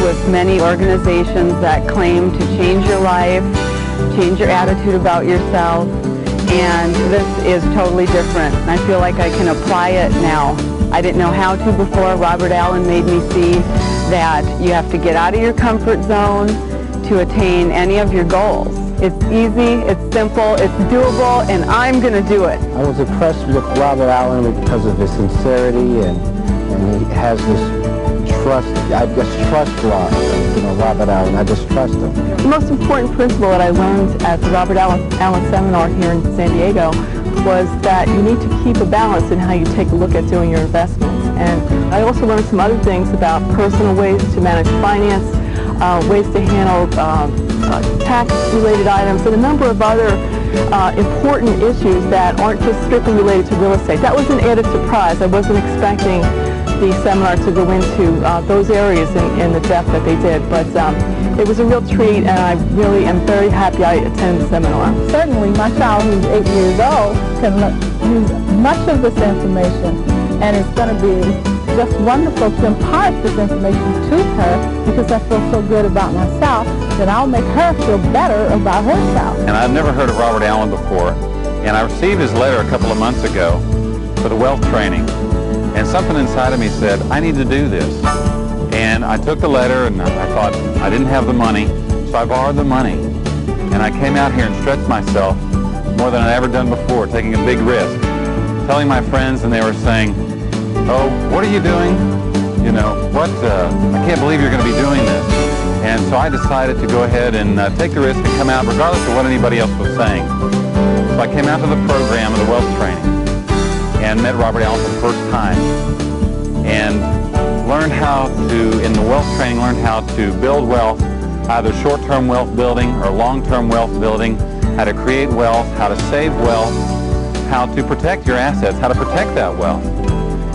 with many organizations that claim to change your life, change your attitude about yourself, and this is totally different. I feel like I can apply it now. I didn't know how to before. Robert Allen made me see that you have to get out of your comfort zone to attain any of your goals. It's easy, it's simple, it's doable, and I'm going to do it. I was impressed with Robert Allen because of his sincerity, and he has this trust. I just trust Robert Allen. I just trust him. The most important principle that I learned at the Robert Allen seminar here in San Diego was that you need to keep a balance in how you take a look at doing your investments. And I also learned some other things about personal ways to manage finance, ways to handle tax-related items, and a number of other important issues that aren't just strictly related to real estate. That was an added surprise. I wasn't expecting the seminar to go into those areas in the depth that they did, but it was a real treat, and I really am very happy I attended the seminar. Certainly, my child, who's 8 years old, can use much of this information, and it's going to be just wonderful to impart this information to her, because I feel so good about myself that I'll make her feel better about herself. And I've never heard of Robert Allen before, and I received his letter a couple of months ago for the wealth training, and something inside of me said, I need to do this. And I took the letter, and I thought I didn't have the money, so I borrowed the money. And I came out here and stretched myself more than I'd ever done before, taking a big risk, telling my friends, and they were saying, oh, what are you doing? You know, what, I can't believe you're going to be doing this. And so I decided to go ahead and take the risk and come out regardless of what anybody else was saying. So I came out to the program of the wealth training and met Robert Allen for the first time, and learned how to, in the wealth training, learned how to build wealth, either short-term wealth building or long-term wealth building, how to create wealth, how to save wealth, how to protect your assets, how to protect that wealth.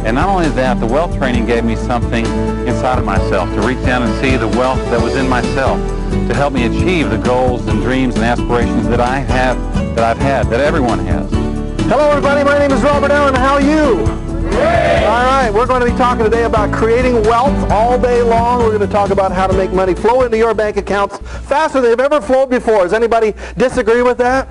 And not only that, the wealth training gave me something inside of myself to reach down and see the wealth that was in myself, to help me achieve the goals and dreams and aspirations that I have, that I've had, that everyone has. Hello everybody, my name is Robert Allen. How are you? Great. All right, we're going to be talking today about creating wealth all day long. We're going to talk about how to make money flow into your bank accounts faster than they've ever flowed before. Does anybody disagree with that?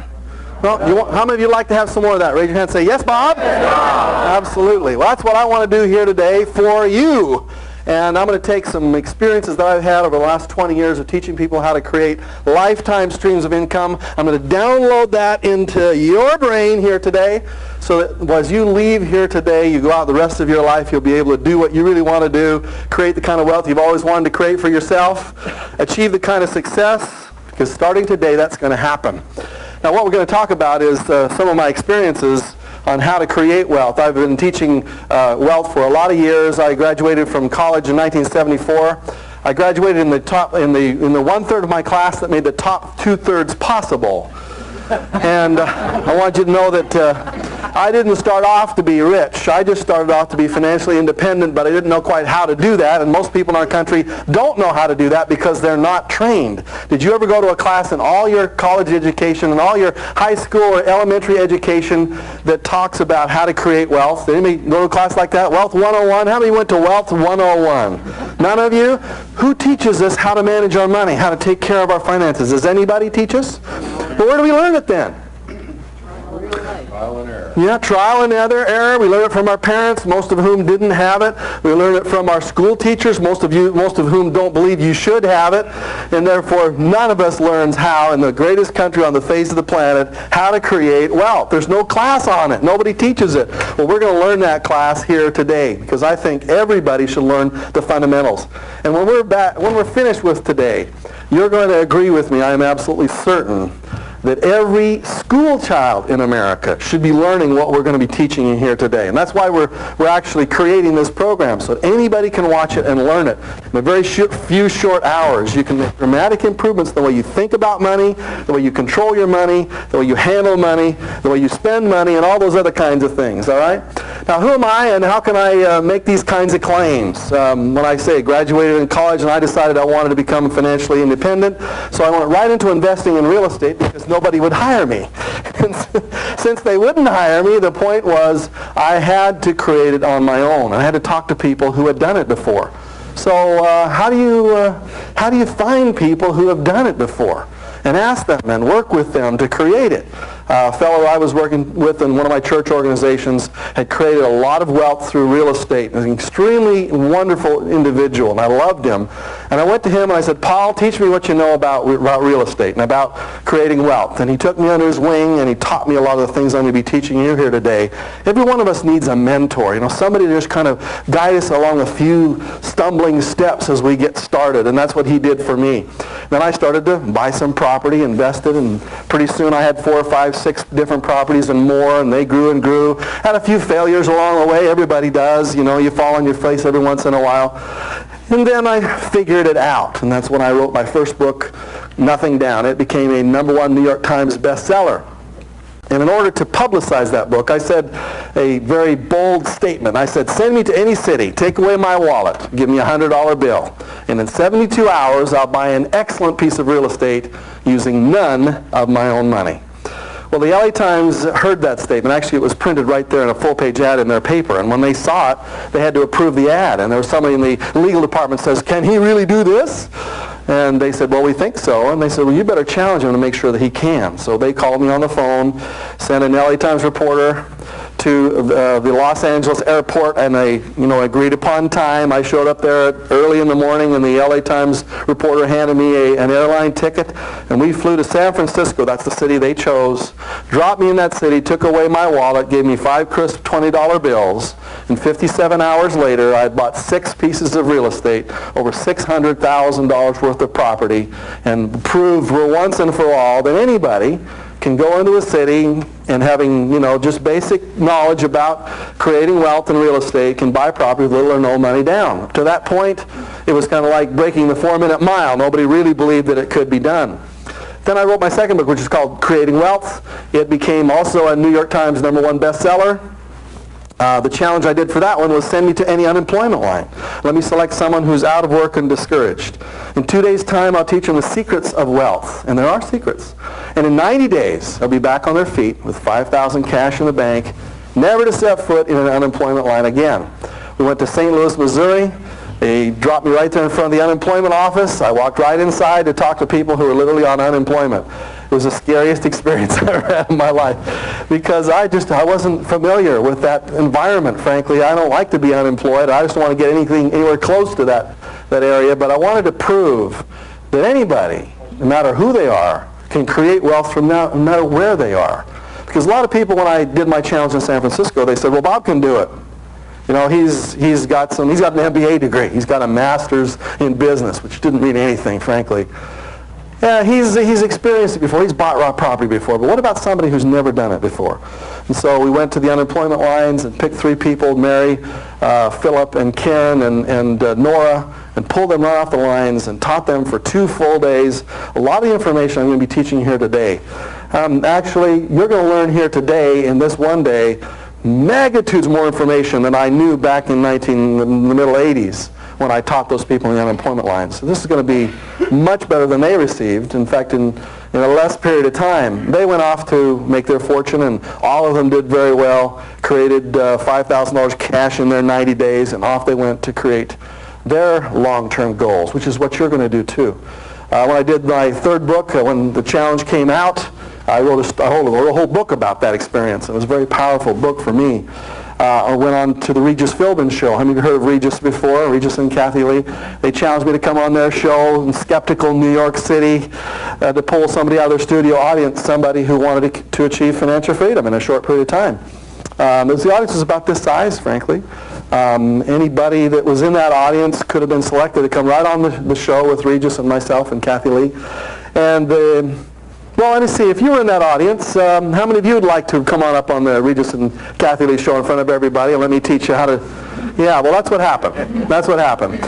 Well, how many of you like to have some more of that? Raise your hand and say, yes, Bob? Yes, Bob. Absolutely. Well, that's what I want to do here today for you. And I'm going to take some experiences that I've had over the last 20 years of teaching people how to create lifetime streams of income. I'm going to download that into your brain here today, so that as you leave here today, you go out the rest of your life, you'll be able to do what you really want to do, create the kind of wealth you've always wanted to create for yourself, achieve the kind of success, because starting today, that's going to happen. Now, what we're going to talk about is some of my experiences on how to create wealth. I've been teaching wealth for a lot of years. I graduated from college in 1974. I graduated in the 1/3 of my class that made the top 2/3 possible. And I want you to know that I didn't start off to be rich. I just started off to be financially independent, but I didn't know quite how to do that. And most people in our country don't know how to do that because they're not trained. Did you ever go to a class in all your college education and all your high school or elementary education that talks about how to create wealth? Did anybody go to a class like that? Wealth 101? How many went to Wealth 101? None of you? Who teaches us how to manage our money, how to take care of our finances? Does anybody teach us? Well, where do we learn it then? Trial and error. Yeah, trial and error. We learn it from our parents, most of whom didn't have it. We learn it from our school teachers, most of whom don't believe you should have it. And therefore, none of us learns how, in the greatest country on the face of the planet, how to create wealth. There's no class on it. Nobody teaches it. Well, we're going to learn that class here today, because I think everybody should learn the fundamentals. And when we're finished with today, you're going to agree with me, I am absolutely certain, that every school child in America should be learning what we're going to be teaching you here today. And that's why we're actually creating this program, so that anybody can watch it and learn it. In a very few short hours, you can make dramatic improvements in the way you think about money, the way you control your money, the way you handle money, the way you spend money, and all those other kinds of things, all right? Now, who am I, and how can I make these kinds of claims? When I say graduated in college and I decided I wanted to become financially independent, so I went right into investing in real estate because nobody would hire me. Since they wouldn't hire me, the point was I had to create it on my own. I had to talk to people who had done it before. So how do you find people who have done it before and ask them and work with them to create it? A fellow I was working with in one of my church organizations had created a lot of wealth through real estate. An extremely wonderful individual, and I loved him. And I went to him and I said, Paul, teach me what you know about real estate and about creating wealth. And he took me under his wing and he taught me a lot of the things I'm going to be teaching you here today. Every one of us needs a mentor, somebody to just kind of guide us along a few stumbling steps as we get started. And that's what he did for me. Then I started to buy some property, invested, and pretty soon I had 4 or 5, 6 different properties and more, and they grew and grew. Had a few failures along the way. Everybody does. You fall on your face every once in a while. And then I figured it out, and that's when I wrote my first book, Nothing Down. It became a #1 New York Times bestseller. And in order to publicize that book, I said a very bold statement. I said, send me to any city, take away my wallet, give me a $100 bill, and in 72 hours I'll buy an excellent piece of real estate using none of my own money. Well, the LA Times heard that statement. Actually, it was printed right there in a full-page ad in their paper. And when they saw it, they had to approve the ad. And there was somebody in the legal department says, can he really do this? And they said, well, we think so. And they said, well, you better challenge him to make sure that he can. So they called me on the phone, sent an LA Times reporter to the Los Angeles airport, and they, agreed upon time. I showed up there early in the morning, and the LA Times reporter handed me an airline ticket, and we flew to San Francisco. That's the city they chose. Dropped me in that city, took away my wallet, gave me 5 crisp $20 bills, and 57 hours later, I had bought 6 pieces of real estate, over $600,000 worth of property, and proved for once and for all that anybody can go into a city and having, just basic knowledge about creating wealth in real estate can buy property with little or no money down. Up to that point, it was kind of like breaking the 4-minute mile. Nobody really believed that it could be done. Then I wrote my second book, which is called Creating Wealth. It became also a New York Times #1 bestseller. The challenge I did for that one was send me to any unemployment line. Let me select someone who's out of work and discouraged. In 2 days' time, I'll teach them the secrets of wealth. And there are secrets. And in 90 days, they'll be back on their feet with $5,000 cash in the bank, never to set foot in an unemployment line again. We went to St. Louis, Missouri. They dropped me right there in front of the unemployment office. I walked right inside to talk to people who were literally on unemployment. It was the scariest experience I ever had in my life because I wasn't familiar with that environment, frankly. I don't like to be unemployed. I just don't want to get anywhere close to that area. But I wanted to prove that anybody, no matter who they are, can create wealth from no matter where they are. Because a lot of people, when I did my challenge in San Francisco, they said, well, Bob can do it. He's got an MBA degree. He's got a master's in business, which didn't mean anything, frankly. Yeah, he's experienced it before. He's bought raw property before. But what about somebody who's never done it before? And so we went to the unemployment lines and picked 3 people, Mary, Philip, and Karen, and Nora, and pulled them right off the lines and taught them for 2 full days. A lot of the information I'm going to be teaching here today. Actually, you're going to learn here today in this one day magnitudes more information than I knew back in the middle 80s when I taught those people in the unemployment lines. So this is going to be much better than they received. In fact, in a less period of time, they went off to make their fortune, and all of them did very well, created $5,000 cash in their 90 days, and off they went to create their long-term goals, which is what you're going to do too. When I did my 3rd book, when the challenge came out, I wrote a whole book about that experience. It was a very powerful book for me. I went on to the Regis Philbin show. How many of you heard of Regis before? Regis and Kathy Lee. They challenged me to come on their show in skeptical New York City to pull somebody out of their studio audience, somebody who wanted to achieve financial freedom in a short period of time. The audience was about this size, frankly. Anybody that was in that audience could have been selected to come right on the show with Regis and myself and Kathy Lee. And well, let me see. If you were in that audience, how many of you would like to come on up on the Regis and Kathy Lee show in front of everybody and let me teach you how to... Yeah, well, that's what happened. That's what happened.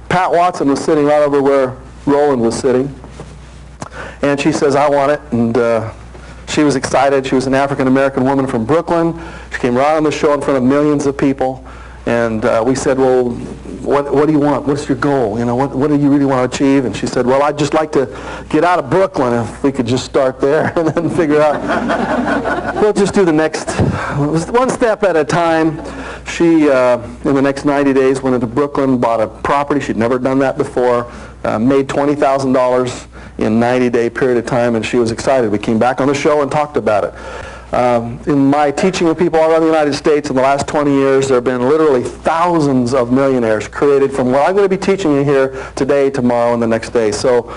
Pat Watson was sitting right over where Roland was sitting. And she says, I want it. And she was excited. She was an African-American woman from Brooklyn. She came right on the show in front of millions of people. And we said, well, what do you want? What's your goal? What do you really want to achieve? And she said, well, I'd just like to get out of Brooklyn if we could just start there and then figure out. We'll just do the next, one step at a time. She, in the next 90 days, went into Brooklyn, bought a property. She'd never done that before, made $20,000 in a 90-day period of time, and she was excited. We came back on the show and talked about it. In my teaching with people all around the United States in the last 20 years, there have been literally thousands of millionaires created from what I'm going to be teaching you here today, tomorrow, and the next day. So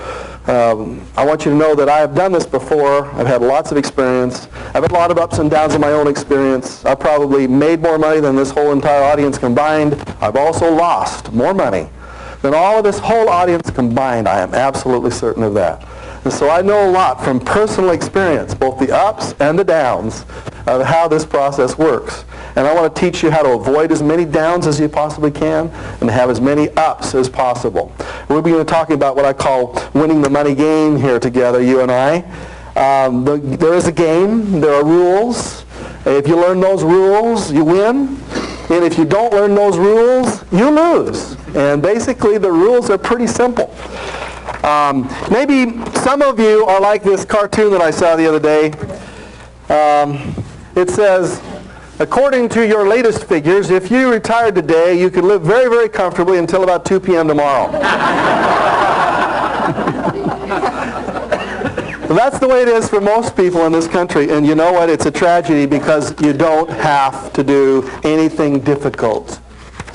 I want you to know that I have done this before. I've had lots of experience. I've had a lot of ups and downs in my own experience. I've probably made more money than this whole entire audience combined. I've also lost more money than all of this whole audience combined. I am absolutely certain of that. And so I know a lot from personal experience, both the ups and the downs, of how this process works. And I want to teach you how to avoid as many downs as you possibly can and have as many ups as possible. We'll be talking about what I call winning the money game here together, you and I. There is a game. There are rules. If you learn those rules, you win. And if you don't learn those rules, you lose. And basically, the rules are pretty simple. Maybe some of you are like this cartoon that I saw the other day. It says, according to your latest figures, if you retired today, you could live very, very comfortably until about 2 p.m. tomorrow. That's the way it is for most people in this country. And you know what? It's a tragedy because you don't have to do anything difficult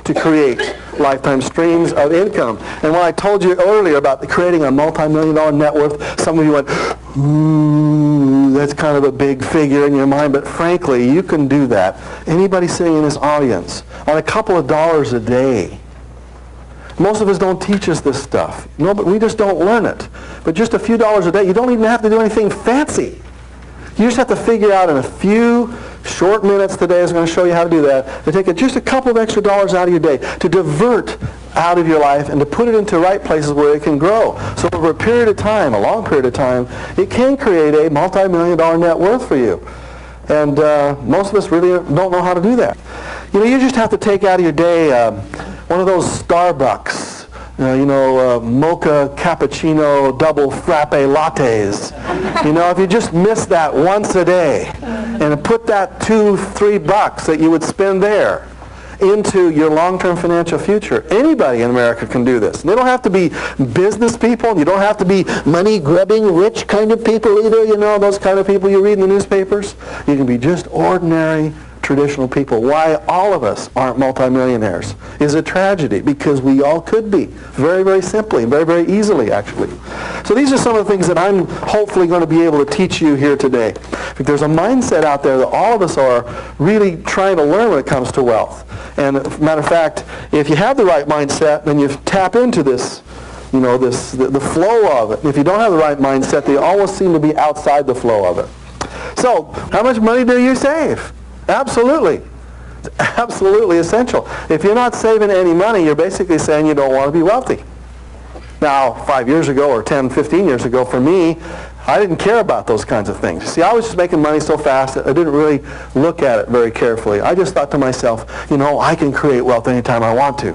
to create lifetime streams of income. And when I told you earlier about creating a multi-million-dollar net worth, some of you went, ooh, that's kind of a big figure in your mind. But frankly, you can do that. Anybody sitting in this audience, on a couple of dollars a day. Most of us don't teach us this stuff. No, but we just don't learn it. But just a few dollars a day, you don't even have to do anything fancy. You just have to figure out in a few short minutes today, is going to show you how to do that, to take just a couple of extra dollars out of your day, to divert out of your life and to put it into right places where it can grow. So over a period of time, a long period of time, it can create a multi-million-dollar net worth for you. And most of us really don't know how to do that. You know, you just have to take out of your day one of those Starbucks, mocha cappuccino double frappe lattes. You know, if you just miss that once a day and put that $2-3 that you would spend there into your long-term financial future. Anybody in America can do this. And they don't have to be business people. You don't have to be money-grubbing, rich kind of people either, you know, those kind of people you read in the newspapers. You can be just ordinary, traditional people. Why all of us aren't multimillionaires is a tragedy, because we all could be, very, very simply, very, very easily, actually. So these are some of the things that I'm hopefully going to be able to teach you here today. There's a mindset out there that all of us are really trying to learn when it comes to wealth. And as a matter of fact, if you have the right mindset, then you tap into this, you know, the flow of it. And if you don't have the right mindset, they always seem to be outside the flow of it. So, how much money do you save? Absolutely. It's absolutely essential. If you're not saving any money, you're basically saying you don't want to be wealthy. Now, 5 years ago or 10, 15 years ago, for me, I didn't care about those kinds of things. See, I was just making money so fast that I didn't really look at it very carefully. I just thought to myself, you know, I can create wealth anytime I want to.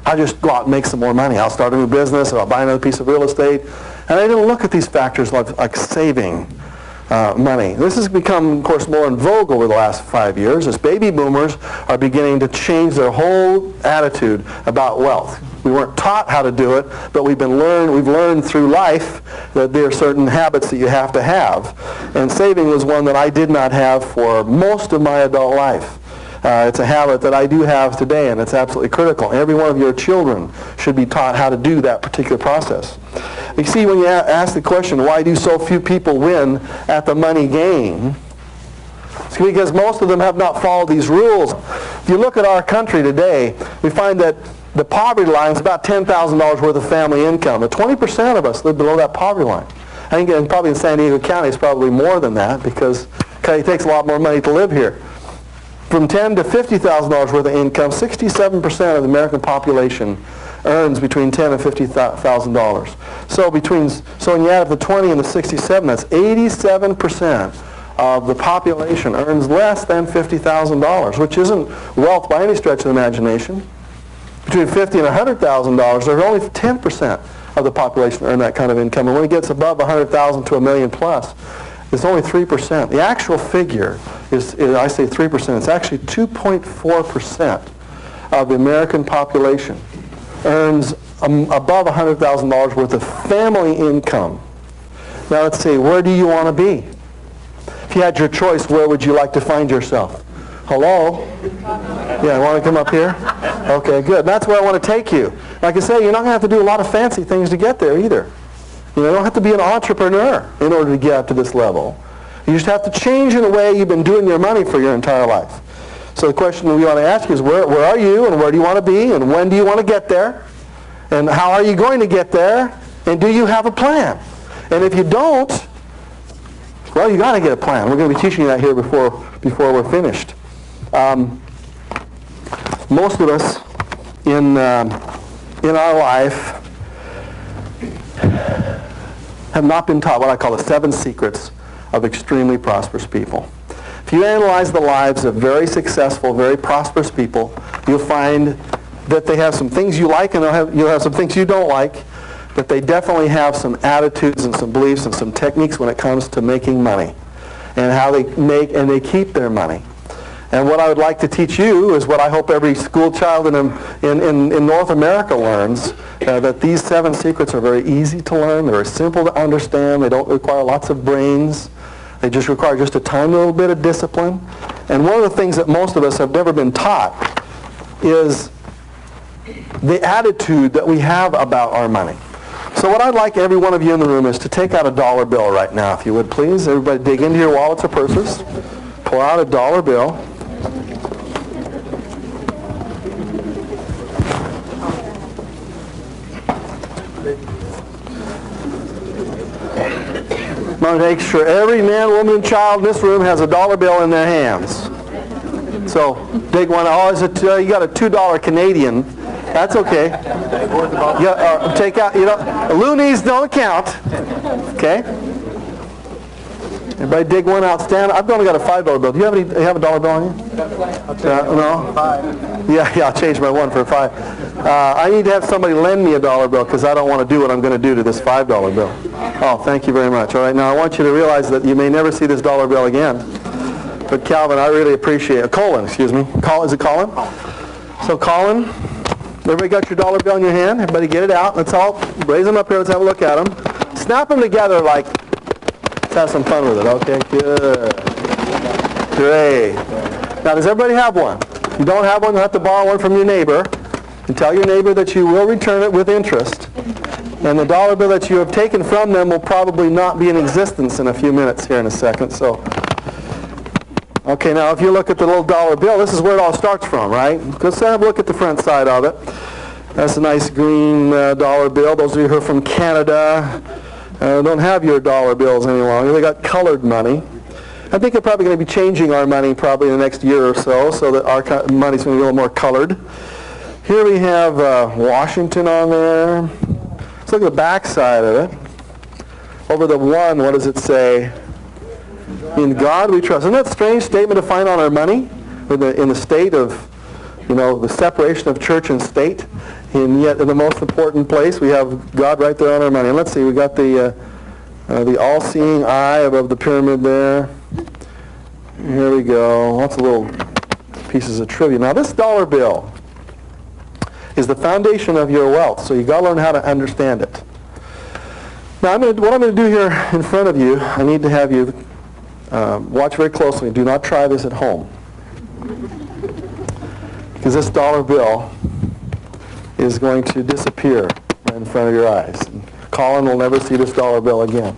I'll just go out and make some more money. I'll start a new business, or I'll buy another piece of real estate. And I didn't look at these factors like saving money. This has become, of course, more in vogue over the last 5 years as baby boomers are beginning to change their whole attitude about wealth. We weren't taught how to do it, but we've learned through life that there are certain habits that you have to have. And saving was one that I did not have for most of my adult life. It's a habit that I do have today, and it's absolutely critical. Every one of your children should be taught how to do that particular process. You see, when you ask the question, why do so few people win at the money game? It's because most of them have not followed these rules. If you look at our country today, we find that the poverty line is about $10,000 worth of family income. But 20% of us live below that poverty line. I think probably in San Diego County it's probably more than that, because it takes a lot more money to live here. From $10,000 to $50,000 worth of income, 67% of the American population earns between $10,000 and $50,000. So when you add up the 20 and the 67, that's 87% of the population earns less than $50,000, which isn't wealth by any stretch of the imagination. Between $50,000 and $100,000, there's only 10% of the population earn that kind of income. And when it gets above $100,000 to $1 million plus, It's only 3%. The actual figure is I say 3%, it's actually 2.4% of the American population earns above $100,000 worth of family income. Now let's see, where do you want to be? If you had your choice, where would you like to find yourself? Hello? Yeah, want to come up here? Okay, good. That's where I want to take you. Like I say, you're not going to have to do a lot of fancy things to get there either. You don't have to be an entrepreneur in order to get up to this level. You just have to change in the way you've been doing your money for your entire life. So the question we want to ask you is, where are you, and where do you want to be, and when do you want to get there? And how are you going to get there? And do you have a plan? And if you don't, well, you got to get a plan. We're going to be teaching you that here before we're finished. Most of us in our life have not been taught what I call the 7 secrets of extremely prosperous people. If you analyze the lives of very successful, very prosperous people, you'll find that they have some things you like and you'll have some things you don't like, but they definitely have some attitudes and some beliefs and some techniques when it comes to making money and how they make and they keep their money. And what I would like to teach you is what I hope every school child in North America learns, that these 7 secrets are very easy to learn, they're simple to understand, they don't require lots of brains, they just require just a tiny little bit of discipline. And one of the things that most of us have never been taught is the attitude that we have about our money. So what I'd like every one of you in the room is to take out a dollar bill right now, if you would please. Everybody dig into your wallets or purses, pull out a dollar bill. I'm going to make sure every man, woman, and child in this room has a dollar bill in their hands. So dig one. Oh, you got a $2 Canadian. That's okay. Take out, loonies don't count. Okay? Everybody dig one out. Stand. I've only got a $5 bill. Do you have a dollar bill on you? No? Yeah, I'll change my 1 for a 5. I need to have somebody lend me a dollar bill because I don't want to do what I'm going to do to this $5 bill. Oh, thank you very much. All right, now I want you to realize that you may never see this dollar bill again. But Calvin, I really appreciate it. Colin, excuse me. Is it Colin? So Colin, everybody got your dollar bill in your hand? Everybody get it out. Let's all raise them up here. Let's have a look at them. Snap them together like, let's have some fun with it. Okay, good. Great. Now, does everybody have one? If you don't have one, you'll have to borrow one from your neighbor. And tell your neighbor that you will return it with interest. And the dollar bill that you have taken from them will probably not be in existence in a few minutes here in a second. So, okay, now if you look at the little dollar bill, this is where it all starts from, right? Let's have a look at the front side of it. That's a nice green dollar bill. Those of you who are from Canada don't have your dollar bills any longer. They got colored money. I think they're probably going to be changing our money probably in the next year or so that our money's going to be a little more colored. Here we have Washington on there. Let's look at the back side of it. Over the 1, what does it say? In God we trust. Isn't that a strange statement to find on our money? In the state of, the separation of church and state. And yet in the most important place we have God right there on our money. And let's see, we got the all-seeing eye above the pyramid there. Here we go. Lots of little pieces of trivia. Now this dollar bill is the foundation of your wealth, so you got to learn how to understand it. Now, what I'm going to do here in front of you, I need to have you watch very closely. Do not try this at home, because this dollar bill is going to disappear right in front of your eyes. And Colin will never see this dollar bill again.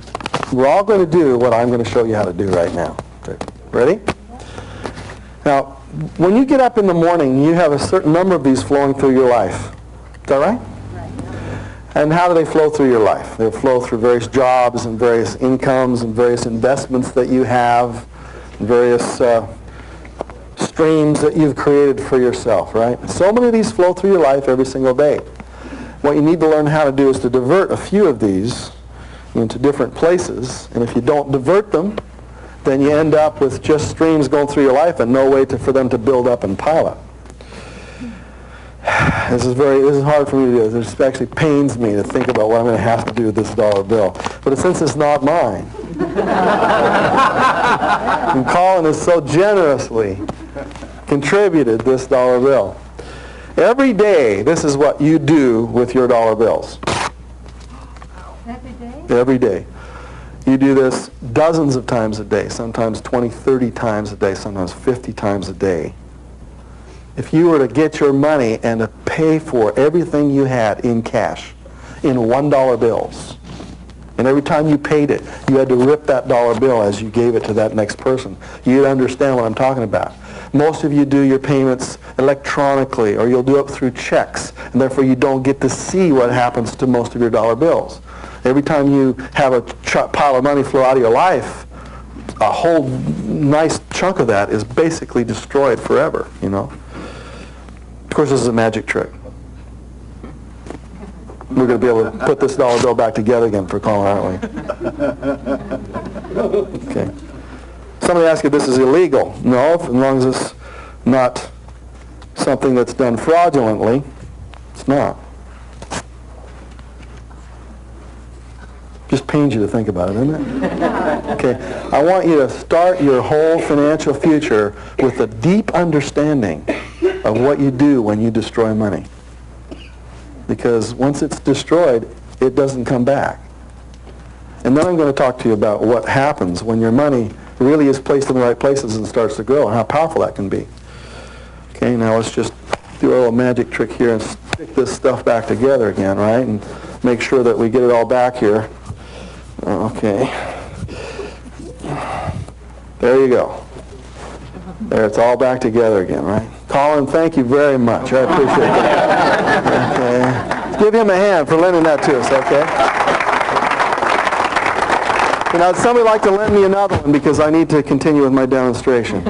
We're all going to do what I'm going to show you how to do right now. Okay. Ready? Now, when you get up in the morning, you have a certain number of these flowing through your life. Is that right? And how do they flow through your life? They flow through various jobs and various incomes and various investments that you have, and various streams that you've created for yourself, right? So many of these flow through your life every single day. What you need to learn how to do is to divert a few of these into different places, and if you don't divert them, then you end up with just streams going through your life and no way for them to build up and pile up. This is hard for me to do. This actually pains me to think about what I'm going to have to do with this dollar bill. But since it's not mine, And Colin has so generously contributed this dollar bill. Every day, this is what you do with your dollar bills. Every day? Every day. You do this dozens of times a day, sometimes 20, 30 times a day, sometimes 50 times a day. If you were to get your money and to pay for everything you had in cash, in $1 bills, and every time you paid it, you had to rip that dollar bill as you gave it to that next person, you'd understand what I'm talking about. Most of you do your payments electronically, or you'll do it through checks, and therefore you don't get to see what happens to most of your dollar bills. Every time you have a pile of money flow out of your life, a whole nice chunk of that is basically destroyed forever, you know. Of course, this is a magic trick. We're going to be able to put this dollar bill back together again for Colin, aren't we? Okay. Somebody asked if this is illegal. No, as long as it's not something that's done fraudulently, it's not. Just pains you to think about it, doesn't it? Okay. I want you to start your whole financial future with a deep understanding of what you do when you destroy money. Because once it's destroyed, it doesn't come back. And then I'm going to talk to you about what happens when your money really is placed in the right places and starts to grow, and how powerful that can be. Okay, now let's just do a little magic trick here and stick this stuff back together again, right? And make sure that we get it all back here. Okay. There you go. There, it's all back together again, right? Colin, thank you very much. I appreciate that. Okay. Give him a hand for lending that to us, okay? You know, would somebody like to lend me another one because I need to continue with my demonstration?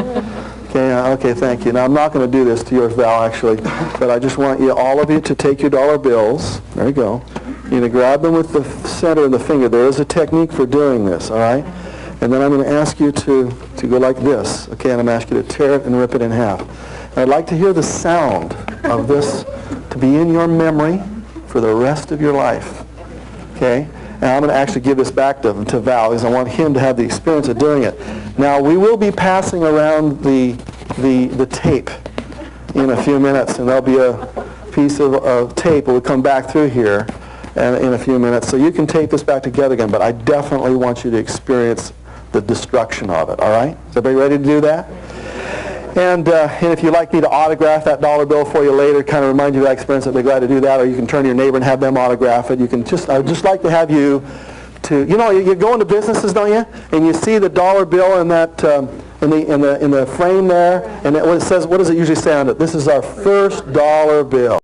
Okay, okay, thank you. Now, I'm not going to do this to yours, Val, actually, but I just want you, all of you, to take your dollar bills. There you go. You're going to grab them with the center of the finger. There is a technique for doing this, all right? And then I'm going to ask you to go like this, okay? And I'm going to ask you to tear it and rip it in half. And I'd like to hear the sound of this to be in your memory for the rest of your life, okay? And I'm going to actually give this back to Val because I want him to have the experience of doing it. Now, we will be passing around the tape in a few minutes, and there'll be a piece of tape that will come back through here in a few minutes. So you can tape this back together again, but I definitely want you to experience the destruction of it, all right? Is everybody ready to do that? And if you'd like me to autograph that dollar bill for you later, kind of remind you of that experience, I'd be glad to do that. Or you can turn to your neighbor and have them autograph it. You can I'd just like to have you to, you know, you go into businesses, don't you? And you see the dollar bill in that in the frame there, and it says, what does it usually say on it? This is our first dollar bill.